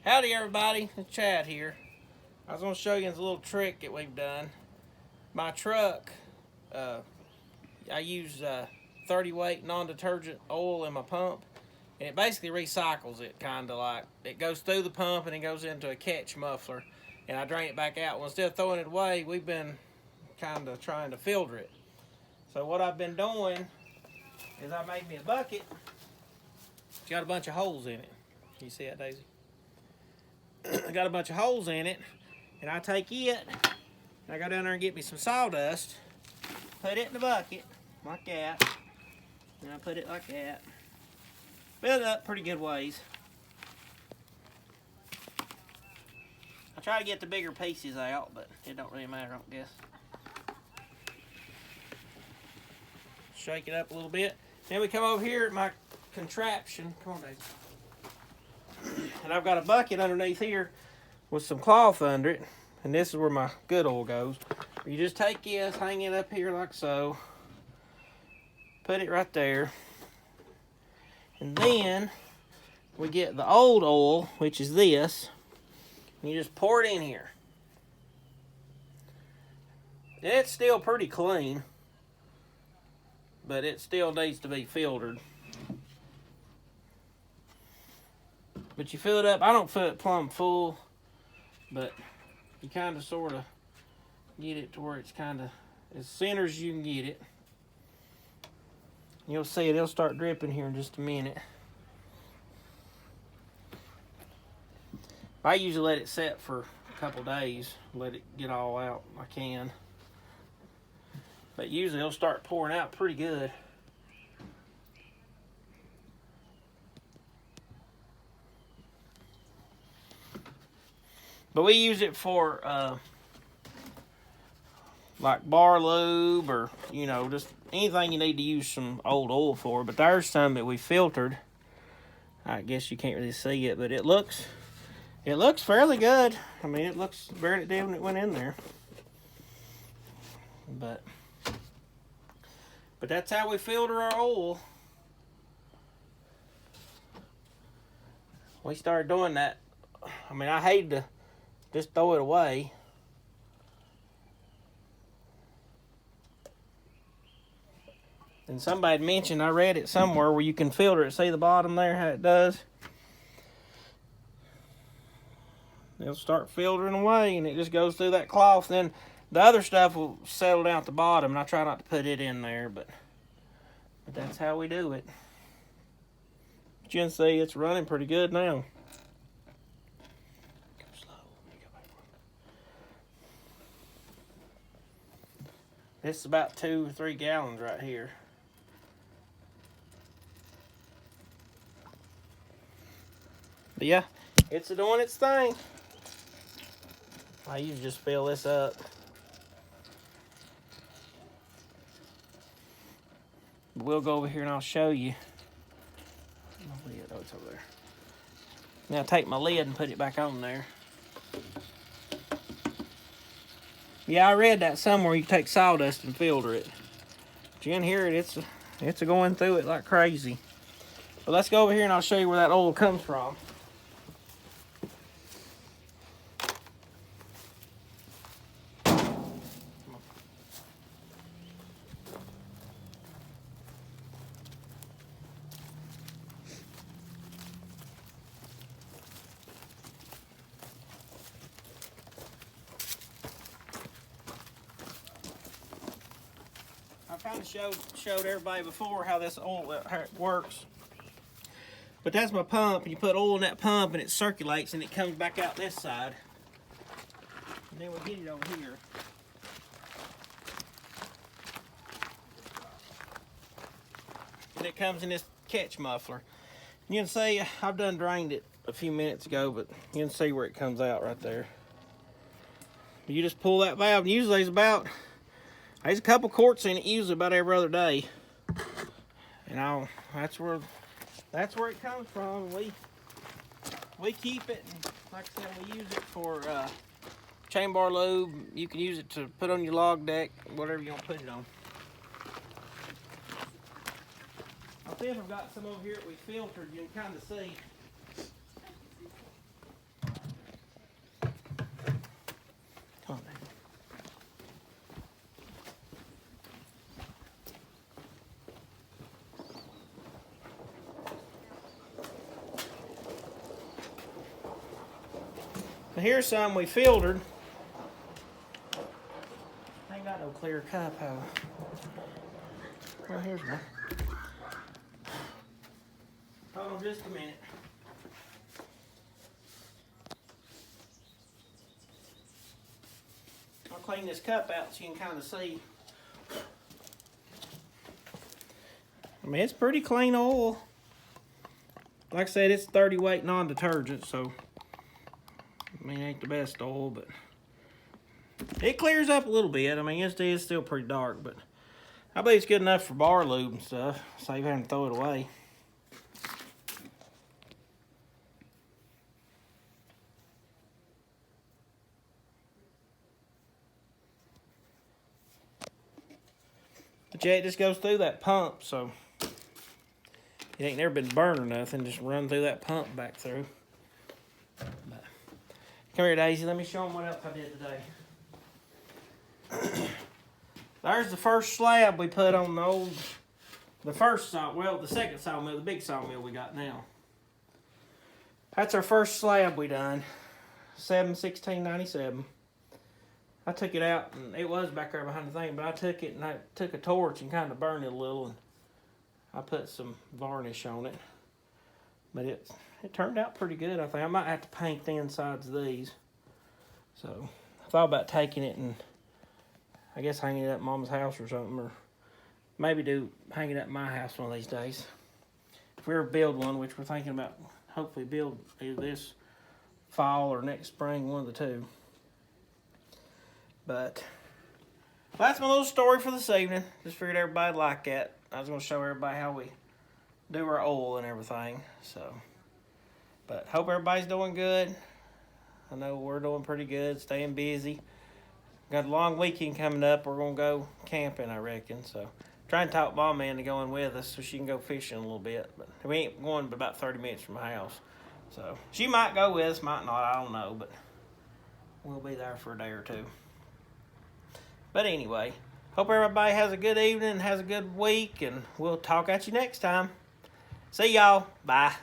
Howdy everybody, it's Chad here. I was going to show you a little trick that we've done. My truck, I use 30 weight non-detergent oil in my pump, and it basically recycles it, kind of like it goes through the pump and it goes into a catch muffler, and I drain it back out. Well, instead of throwing it away, we've been kind of trying to filter it. So what I've been doing is I made me a bucket. It's got a bunch of holes in it. Can you see that, Daisy? I got a bunch of holes in it, and I take it, and I go down there and get me some sawdust, put it in the bucket, like that, and I put it like that. Fill it up pretty good ways. I try to get the bigger pieces out, but it don't really matter, I guess. Shake it up a little bit. Then we come over here at my contraption. Come on, Daisy. And I've got a bucket underneath here with some cloth under it, and this is where my good oil goes. You just take this, hang it up here like so, put it right there, and then we get the old oil, which is this, and you just pour it in here. It's still pretty clean, but it still needs to be filtered. But you fill it up. I don't fill it plumb full, but you kind of sort of get it to where it's kind of as center as you can get it. You'll see it. It'll start dripping here in just a minute. I usually let it set for a couple days, let it get all out I can. But usually it'll start pouring out pretty good. But we use it for like bar lube, or just anything you need to use some old oil for. But there's some that we filtered. I guess you can't really see it, but it looks fairly good. I mean, it looks better than it did when it went in there. But that's how we filter our oil. We started doing that. I mean, I hated to just throw it away. And somebody mentioned, I read it somewhere, where you can filter it. See the bottom there, how it does? It'll start filtering away, and it just goes through that cloth. Then the other stuff will settle down at the bottom, and I try not to put it in there, but that's how we do it. But you can see it's running pretty good now. This is about 2 or 3 gallons right here. But yeah, it's doing its thing. I usually just fill this up. We'll go over here and I'll show you. Oh, it's over there. Now take my lid and put it back on there. Yeah, I read that somewhere. You can take sawdust and filter it. But you can hear it. It's going through it like crazy. But let's go over here and I'll show you where that oil comes from. I kind of showed everybody before how this oil how it works. But that's my pump, and you put oil in that pump and it circulates and it comes back out this side. And then we get it over here. And it comes in this catch muffler. You can see I've done drained it a few minutes ago, but you can see where it comes out right there. You just pull that valve, and usually there's a couple quarts in it, usually about every other day. And that's where it comes from. We keep it, and like I said, we use it for chain bar lube. You can use it to put on your log deck, whatever you want to put it on. I'll see if I've got some over here that we filtered. You can kind of see. Now here's some we filtered. I ain't got no clear cup, have I? Well, here's one. Hold on just a minute. I'll clean this cup out so you can kind of see. I mean, it's pretty clean oil. Like I said, it's 30 weight non-detergent, so I mean, it ain't the best oil, but it clears up a little bit. I mean, it is still pretty dark, but I believe it's good enough for bar lube and stuff. Save having to throw it away. But yeah, it just goes through that pump, so it ain't never been burned or nothing. Just run through that pump back through. But, come here, Daisy. Let me show them what else I did today. There's the first slab we put on the second sawmill, the big sawmill we got now. That's our first slab we done, 7/16/97. I took it out, and it was back there behind the thing, but I took it and I took a torch and kind of burned it a little, and I put some varnish on it. But it turned out pretty good, I think. I might have to paint the insides of these. So I thought about taking it and I guess hanging it up at Mama's house or something, or maybe hang it up at my house one of these days. If we ever build one, which we're thinking about, hopefully build either this fall or next spring, one of the two. But that's my little story for this evening. Just figured everybody'd like that. I was going to show everybody how we do our oil and everything. So, but hope everybody's doing good. I know we're doing pretty good, staying busy. Got a long weekend coming up. We're going to go camping, I reckon. So, trying to talk Mom into going with us so she can go fishing a little bit. But we ain't going but about 30 minutes from my house. So, she might go with us, might not, I don't know. But we'll be there for a day or two. But anyway, hope everybody has a good evening, has a good week, and we'll talk at you next time. See y'all. Bye.